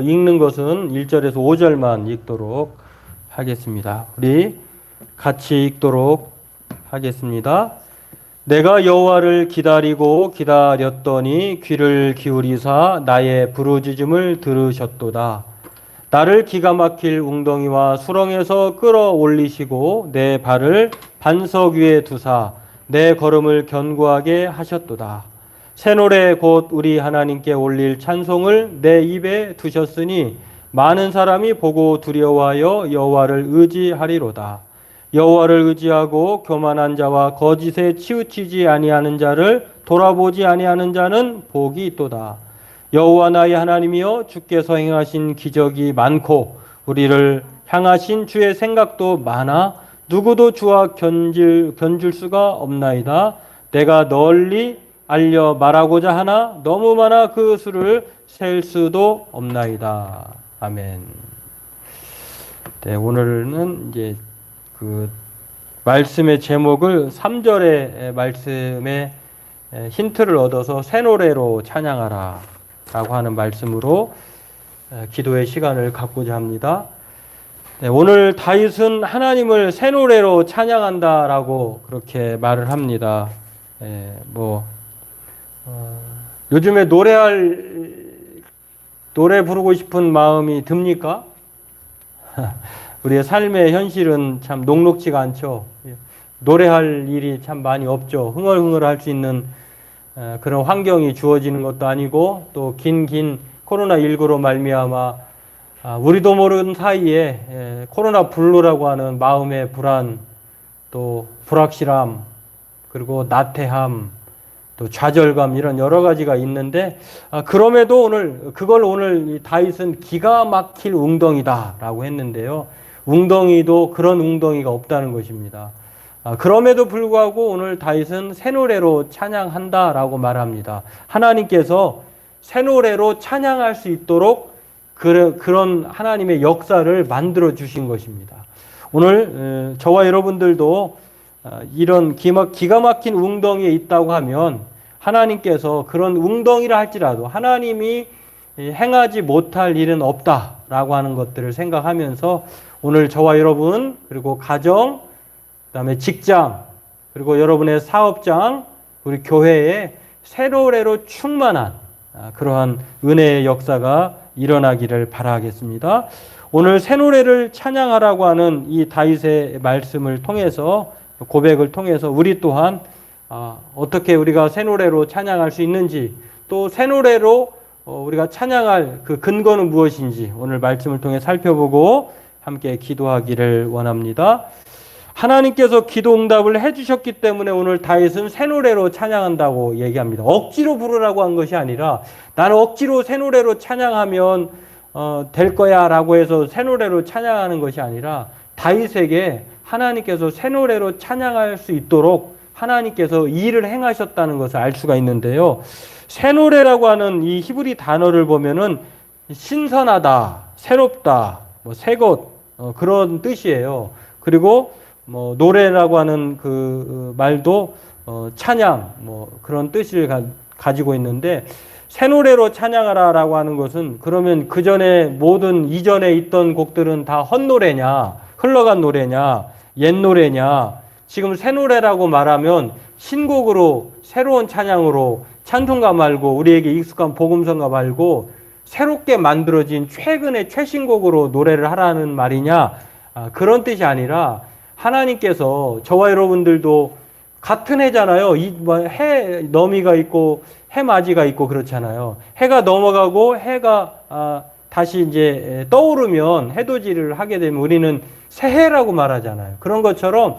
읽는 것은 1절에서 5절만 읽도록 하겠습니다. 우리 같이 읽도록 하겠습니다. 내가 여호와를 기다리고 기다렸더니 귀를 기울이사 나의 부르짖음을 들으셨도다. 나를 기가 막힐 웅덩이와 수렁에서 끌어올리시고 내 발을 반석 위에 두사 내 걸음을 견고하게 하셨도다. 새 노래 곧 우리 하나님께 올릴 찬송을 내 입에 두셨으니 많은 사람이 보고 두려워하여 여호와를 의지하리로다. 여호와를 의지하고 교만한 자와 거짓에 치우치지 아니하는 자를 돌아보지 아니하는 자는 복이 있도다. 여호와 나의 하나님이여 주께서 행하신 기적이 많고 우리를 향하신 주의 생각도 많아 누구도 주와 견줄 수가 없나이다. 내가 널리 알려 말하고자 하나 너무 많아 그 수를 셀 수도 없나이다. 아멘. 네, 오늘은 이제 그 말씀의 제목을 3절의 말씀에 힌트를 얻어서 새 노래로 찬양하라 라고 하는 말씀으로 기도의 시간을 갖고자 합니다. 네, 오늘 다윗은 하나님을 새 노래로 찬양한다라고 그렇게 말을 합니다. 요즘에 노래 부르고 싶은 마음이 듭니까? 우리의 삶의 현실은 참 녹록지가 않죠. 노래할 일이 참 많이 없죠. 흥얼흥얼할 수 있는 그런 환경이 주어지는 것도 아니고 또 긴 코로나19로 말미암아 우리도 모르는 사이에 코로나 블루라고 하는 마음의 불안, 또 불확실함, 그리고 나태함, 또 좌절감 이런 여러 가지가 있는데 그럼에도 오늘 다윗은 기가 막힐 웅덩이다라고 했는데요. 웅덩이도 그런 웅덩이가 없다는 것입니다. 그럼에도 불구하고 오늘 다윗은 새 노래로 찬양한다라고 말합니다. 하나님께서 새 노래로 찬양할 수 있도록 그런 하나님의 역사를 만들어 주신 것입니다. 오늘 저와 여러분들도 이런 기가 막힌 웅덩이에 있다고 하면 하나님께서 그런 웅덩이라 할지라도 하나님이 행하지 못할 일은 없다라고 하는 것들을 생각하면서 오늘 저와 여러분 그리고 가정, 그다음에 직장, 그리고 여러분의 사업장, 우리 교회에 새 노래로 충만한 그러한 은혜의 역사가 일어나기를 바라겠습니다. 오늘 새 노래를 찬양하라고 하는 이 다윗의 말씀을 통해서 고백을 통해서 우리 또한 어떻게 우리가 새 노래로 찬양할 수 있는지 또 새 노래로 우리가 찬양할 그 근거는 무엇인지 오늘 말씀을 통해 살펴보고 함께 기도하기를 원합니다. 하나님께서 기도 응답을 해주셨기 때문에 오늘 다윗은 새 노래로 찬양한다고 얘기합니다. 억지로 부르라고 한 것이 아니라 나는 억지로 새 노래로 찬양하면 될 거야 라고 해서 새 노래로 찬양하는 것이 아니라 다윗에게 하나님께서 새 노래로 찬양할 수 있도록 하나님께서 일을 행하셨다는 것을 알 수가 있는데요. 새 노래라고 하는 이 히브리 단어를 보면은 신선하다, 새롭다, 새것 그런 뜻이에요. 그리고 노래라고 하는 그 말도 찬양 그런 뜻을 가지고 있는데 새 노래로 찬양하라라고 하는 것은 그러면 그 전에 모든 이전에 있던 곡들은 다 헛노래냐, 흘러간 노래냐, 옛 노래냐, 지금 새 노래라고 말하면 신곡으로 새로운 찬양으로 찬송가 말고 우리에게 익숙한 복음성가 말고 새롭게 만들어진 최근의 최신곡으로 노래를 하라는 말이냐, 그런 뜻이 아니라 하나님께서 저와 여러분들도 같은 해잖아요. 해 너미가 있고 해 맞이가 있고 그렇잖아요. 해가 넘어가고 해가 다시 이제 떠오르면 해돋이를 하게 되면 우리는 새해라고 말하잖아요. 그런 것처럼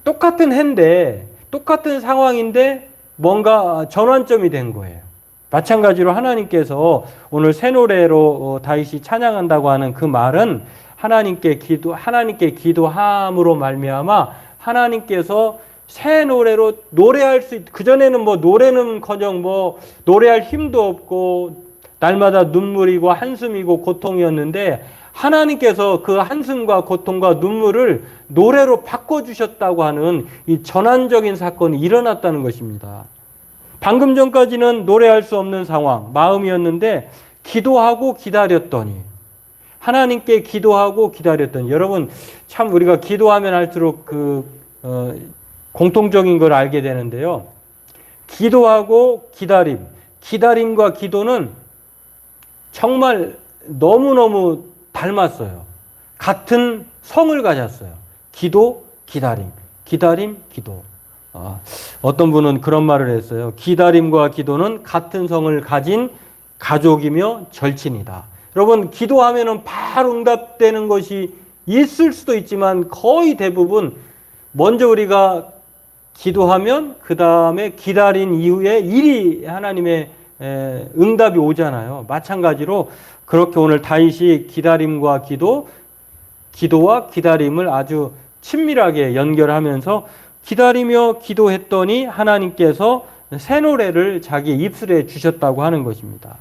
똑같은 해인데 똑같은 상황인데 뭔가 전환점이 된 거예요. 마찬가지로 하나님께서 오늘 새 노래로 다윗이 찬양한다고 하는 그 말은 하나님께 기도함으로 말미암아 하나님께서 새 노래로 노래할 수 그전에는 노래는커녕 노래할 힘도 없고 날마다 눈물이고 한숨이고 고통이었는데 하나님께서 그 한숨과 고통과 눈물을 노래로 바꿔주셨다고 하는 이 전환적인 사건이 일어났다는 것입니다. 방금 전까지는 노래할 수 없는 상황, 마음이었는데 기도하고 기다렸더니 하나님께 기도하고 기다렸더니 여러분 참 우리가 기도하면 할수록 공통적인 걸 알게 되는데요. 기도하고 기다림과 기도는 정말 너무너무 닮았어요. 같은 성을 가졌어요. 기도, 기다림, 기도. 어떤 분은 그런 말을 했어요. 기다림과 기도는 같은 성을 가진 가족이며 절친이다. 여러분, 기도하면은 바로 응답되는 것이 있을 수도 있지만 거의 대부분 먼저 우리가 기도하면 그 다음에 기다린 이후에 일이 하나님의 응답이 오잖아요. 마찬가지로 그렇게 오늘 다윗이 기다림과 기도와 기다림을 아주 친밀하게 연결하면서 기다리며 기도했더니 하나님께서 새 노래를 자기 입술에 주셨다고 하는 것입니다.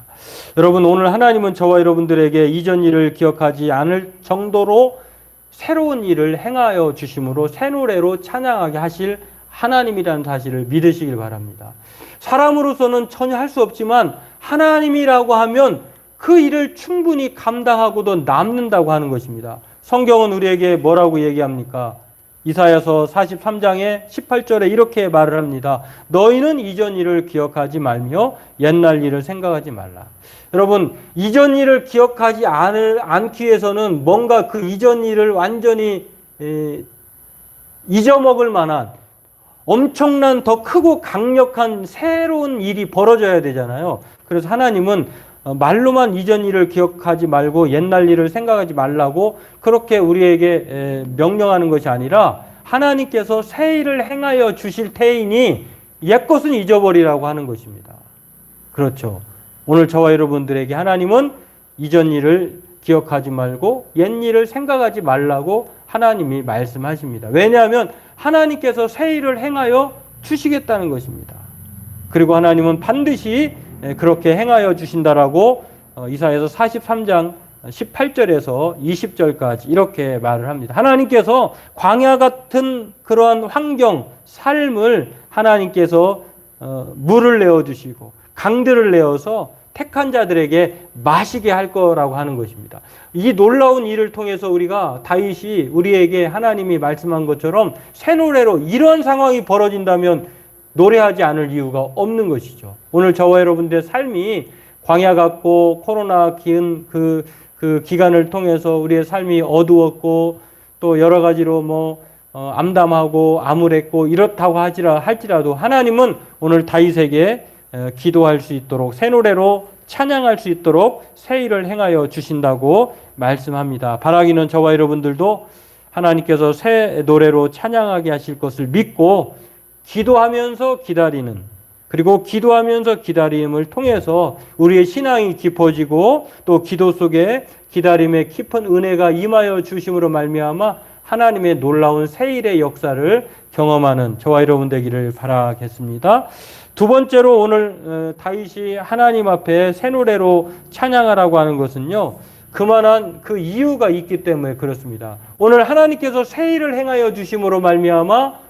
여러분, 오늘 하나님은 저와 여러분들에게 이전 일을 기억하지 않을 정도로 새로운 일을 행하여 주심으로 새 노래로 찬양하게 하실 하나님이라는 사실을 믿으시길 바랍니다. 사람으로서는 전혀 할 수 없지만 하나님이라고 하면 그 일을 충분히 감당하고도 남는다고 하는 것입니다. 성경은 우리에게 뭐라고 얘기합니까? 이사야서 43장의 18절에 이렇게 말을 합니다. 너희는 이전 일을 기억하지 말며 옛날 일을 생각하지 말라. 여러분, 이전 일을 기억하지 않기 위해서는 뭔가 그 이전 일을 완전히 잊어먹을 만한 엄청난 더 크고 강력한 새로운 일이 벌어져야 되잖아요. 그래서 하나님은 말로만 이전 일을 기억하지 말고 옛날 일을 생각하지 말라고 그렇게 우리에게 명령하는 것이 아니라 하나님께서 새 일을 행하여 주실 테이니 옛 것은 잊어버리라고 하는 것입니다. 그렇죠. 오늘 저와 여러분들에게 하나님은 이전 일을 기억하지 말고 옛 일을 생각하지 말라고 하나님이 말씀하십니다. 왜냐하면 하나님께서 새 일을 행하여 주시겠다는 것입니다. 그리고 하나님은 반드시 그렇게 행하여 주신다라고 이사야서 43장 18절에서 20절까지 이렇게 말을 합니다. 하나님께서 광야 같은 그러한 환경, 삶을 하나님께서 물을 내어주시고 강들을 내어서 택한 자들에게 마시게 할 거라고 하는 것입니다. 이 놀라운 일을 통해서 우리가 다윗이 우리에게 하나님이 말씀한 것처럼 새 노래로 이런 상황이 벌어진다면 노래하지 않을 이유가 없는 것이죠. 오늘 저와 여러분들의 삶이 광야 같고 코로나 기은 그 기간을 통해서 우리의 삶이 어두웠고 또 여러 가지로 암담하고 암울했고 이렇다고 할지라도 하나님은 오늘 다윗에게 기도할 수 있도록 새 노래로 찬양할 수 있도록 새 일을 행하여 주신다고 말씀합니다. 바라기는 저와 여러분들도 하나님께서 새 노래로 찬양하게 하실 것을 믿고 기도하면서 기다리는, 그리고 기도하면서 기다림을 통해서 우리의 신앙이 깊어지고 또 기도 속에 기다림의 깊은 은혜가 임하여 주심으로 말미암아 하나님의 놀라운 새 일의 역사를 경험하는 저와 여러분 되기를 바라겠습니다. 두 번째로 오늘 다윗이 하나님 앞에 새 노래로 찬양하라고 하는 것은요, 그만한 그 이유가 있기 때문에 그렇습니다. 오늘 하나님께서 새 일을 행하여 주심으로 말미암아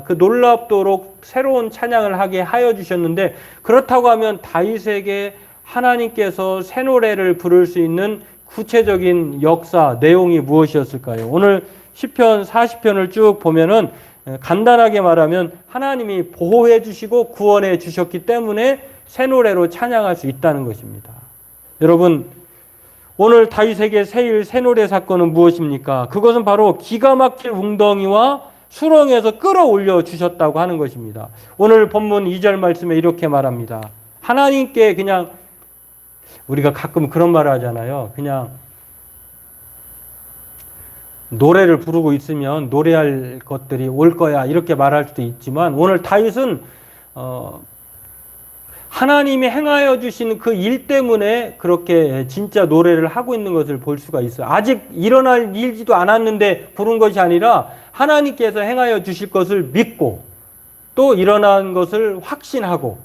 그 놀랍도록 새로운 찬양을 하게 하여 주셨는데, 그렇다고 하면 다윗에게 하나님께서 새 노래를 부를 수 있는 구체적인 역사, 내용이 무엇이었을까요? 오늘 시편 40편을 쭉 보면은 간단하게 말하면 하나님이 보호해 주시고 구원해 주셨기 때문에 새 노래로 찬양할 수 있다는 것입니다. 여러분, 오늘 다윗에게 새 노래 사건은 무엇입니까? 그것은 바로 기가 막힐 웅덩이와 수렁에서 끌어올려 주셨다고 하는 것입니다. 오늘 본문 2절 말씀에 이렇게 말합니다. 하나님께 그냥, 우리가 가끔 그런 말을 하잖아요. 그냥 노래를 부르고 있으면 노래할 것들이 올 거야 이렇게 말할 수도 있지만, 오늘 다윗은 하나님이 행하여 주신 그 일 때문에 그렇게 진짜 노래를 하고 있는 것을 볼 수가 있어요. 아직 일어날 일지도 않았는데 부른 것이 아니라 하나님께서 행하여 주실 것을 믿고 또 일어난 것을 확신하고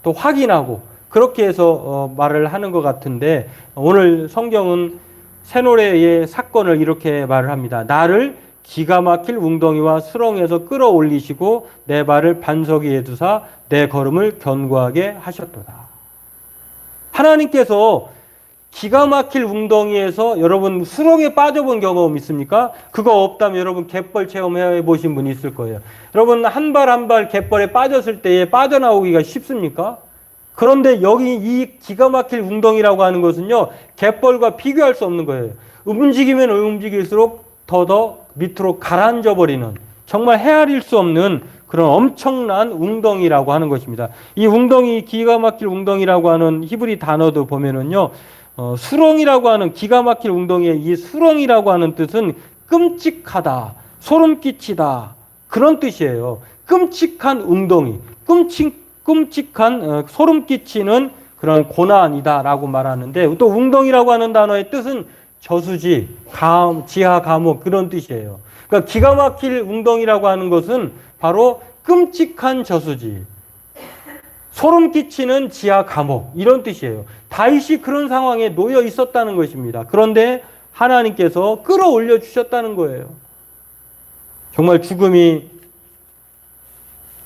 또 확인하고 그렇게 해서 말을 하는 것 같은데, 오늘 성경은 새 노래의 사건을 이렇게 말을 합니다. 나를 기가 막힐 웅덩이와 수렁에서 끌어올리시고 내 발을 반석 위에 두사 내 걸음을 견고하게 하셨도다. 하나님께서 기가 막힐 웅덩이에서 여러분 수렁에 빠져본 경험 있습니까? 그거 없다면 여러분 갯벌 체험해 보신 분이 있을 거예요. 여러분 한 발 한 발 갯벌에 빠졌을 때에 빠져나오기가 쉽습니까? 그런데 여기 이 기가 막힐 웅덩이라고 하는 것은요, 갯벌과 비교할 수 없는 거예요. 움직이면 움직일수록 더더 밑으로 가라앉아 버리는, 정말 헤아릴 수 없는 그런 엄청난 웅덩이라고 하는 것입니다. 이 웅덩이, 기가 막힐 웅덩이라고 하는 히브리 단어도 보면은요, 수렁이라고 하는, 기가 막힐 웅덩이의 이 수렁이라고 하는 뜻은 끔찍하다, 소름 끼치다, 그런 뜻이에요. 끔찍한 웅덩이, 끔찍한 소름 끼치는 그런 고난이다라고 말하는데, 또 웅덩이라고 하는 단어의 뜻은 저수지, 지하 감옥, 그런 뜻이에요. 그러니까 기가 막힐 웅덩이라고 하는 것은 바로 끔찍한 저수지, 소름 끼치는 지하 감옥, 이런 뜻이에요. 다윗이 그런 상황에 놓여 있었다는 것입니다. 그런데 하나님께서 끌어올려 주셨다는 거예요. 정말 죽음이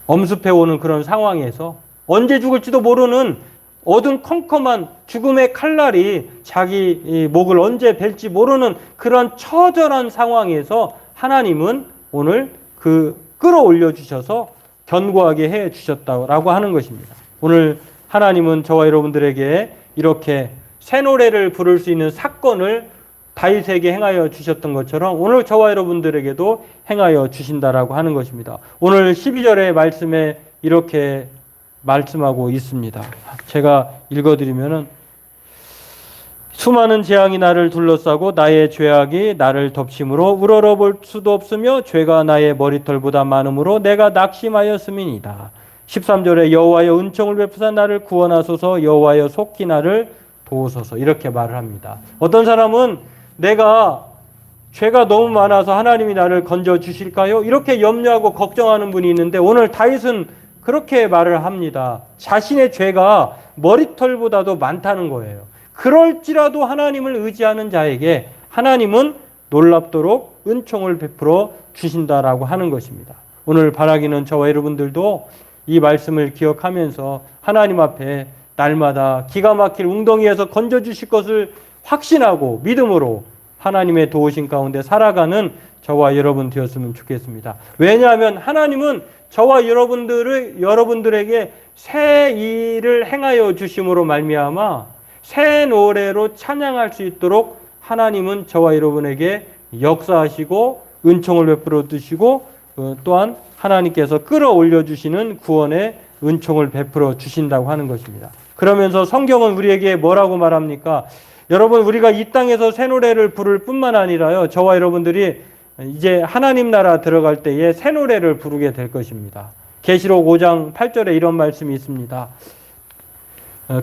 엄습해오는 그런 상황에서 언제 죽을지도 모르는 어둠컴컴한 죽음의 칼날이 자기 목을 언제 벨지 모르는 그런 처절한 상황에서 하나님은 오늘 끌어올려 주셔서 견고하게 해 주셨다고 하는 것입니다. 오늘 하나님은 저와 여러분들에게 이렇게 새 노래를 부를 수 있는 사건을 다윗에게 행하여 주셨던 것처럼 오늘 저와 여러분들에게도 행하여 주신다라고 하는 것입니다. 오늘 12절의 말씀에 이렇게 말씀하고 있습니다. 제가 읽어드리면은, 수많은 재앙이 나를 둘러싸고 나의 죄악이 나를 덮심으로 우러러볼 수도 없으며 죄가 나의 머리털보다 많음으로 내가 낙심하였음이니이다. 13절에 여호와여 은총을 베푸사 나를 구원하소서, 여호와여 속히 나를 도우소서, 이렇게 말을 합니다. 어떤 사람은 내가 죄가 너무 많아서 하나님이 나를 건져 주실까요? 이렇게 염려하고 걱정하는 분이 있는데, 오늘 다윗은 그렇게 말을 합니다. 자신의 죄가 머리털보다도 많다는 거예요. 그럴지라도 하나님을 의지하는 자에게 하나님은 놀랍도록 은총을 베풀어 주신다라고 하는 것입니다. 오늘 바라기는 저와 여러분들도 이 말씀을 기억하면서 하나님 앞에 날마다 기가 막힐 웅덩이에서 건져 주실 것을 확신하고 믿음으로 하나님의 도우심 가운데 살아가는 저와 여러분 되었으면 좋겠습니다. 왜냐하면 하나님은 저와 여러분들에게 새 일을 행하여 주심으로 말미암아 새 노래로 찬양할 수 있도록 하나님은 저와 여러분에게 역사하시고 은총을 베풀어 주시고, 또한 하나님께서 끌어올려 주시는 구원의 은총을 베풀어 주신다고 하는 것입니다. 그러면서 성경은 우리에게 뭐라고 말합니까? 여러분, 우리가 이 땅에서 새 노래를 부를 뿐만 아니라요, 저와 여러분들이 이제 하나님 나라 들어갈 때에 새 노래를 부르게 될 것입니다. 계시록 5장 8절에 이런 말씀이 있습니다.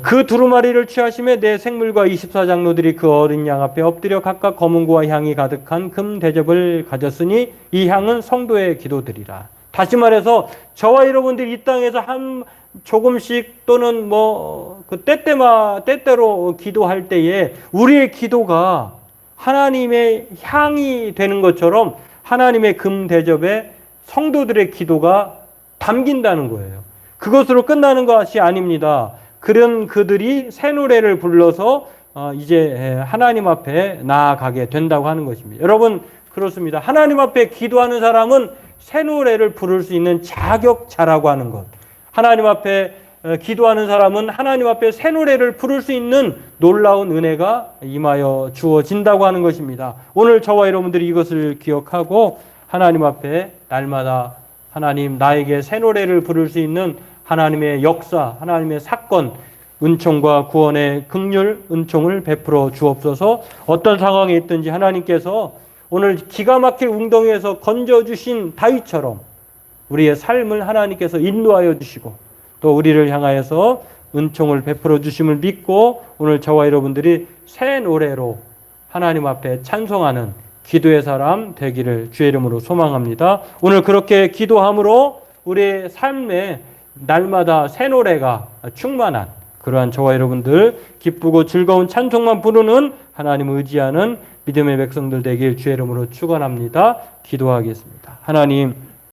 그 두루마리를 취하심에 내 생물과 24장로들이 그 어린 양 앞에 엎드려 각각 검은고와 향이 가득한 금 대접을 가졌으니 이 향은 성도의 기도들이라. 다시 말해서 저와 여러분들이 이 땅에서 한 조금씩 또는 때때로 기도할 때에 우리의 기도가 하나님의 향이 되는 것처럼 하나님의 금 대접에 성도들의 기도가 담긴다는 거예요. 그것으로 끝나는 것이 아닙니다. 그런 그들이 새 노래를 불러서 이제 하나님 앞에 나아가게 된다고 하는 것입니다. 여러분, 그렇습니다. 하나님 앞에 기도하는 사람은 새 노래를 부를 수 있는 자격자라고 하는 것. 하나님 앞에 기도하는 사람은 하나님 앞에 새 노래를 부를 수 있는 놀라운 은혜가 임하여 주어진다고 하는 것입니다. 오늘 저와 여러분들이 이것을 기억하고 하나님 앞에 날마다 하나님, 나에게 새 노래를 부를 수 있는 하나님의 역사, 하나님의 사건, 은총과 구원의 긍휼, 은총을 베풀어 주옵소서. 어떤 상황에 있든지 하나님께서 오늘 기가 막힐 웅덩이에서 건져주신 다윗처럼 우리의 삶을 하나님께서 인도하여 주시고 또 우리를 향하여서 은총을 베풀어 주심을 믿고 오늘 저와 여러분들이 새 노래로 하나님 앞에 찬송하는 기도의 사람 되기를 주의 이름으로 소망합니다. 오늘 그렇게 기도함으로 우리의 삶에 날마다 새 노래가 충만한 그러한 저와 여러분들 기쁘고 즐거운 찬송만 부르는 하나님을 의지하는 믿음의 백성들 되길 주의 이름으로 축원합니다. 기도하겠습니다. 하나님,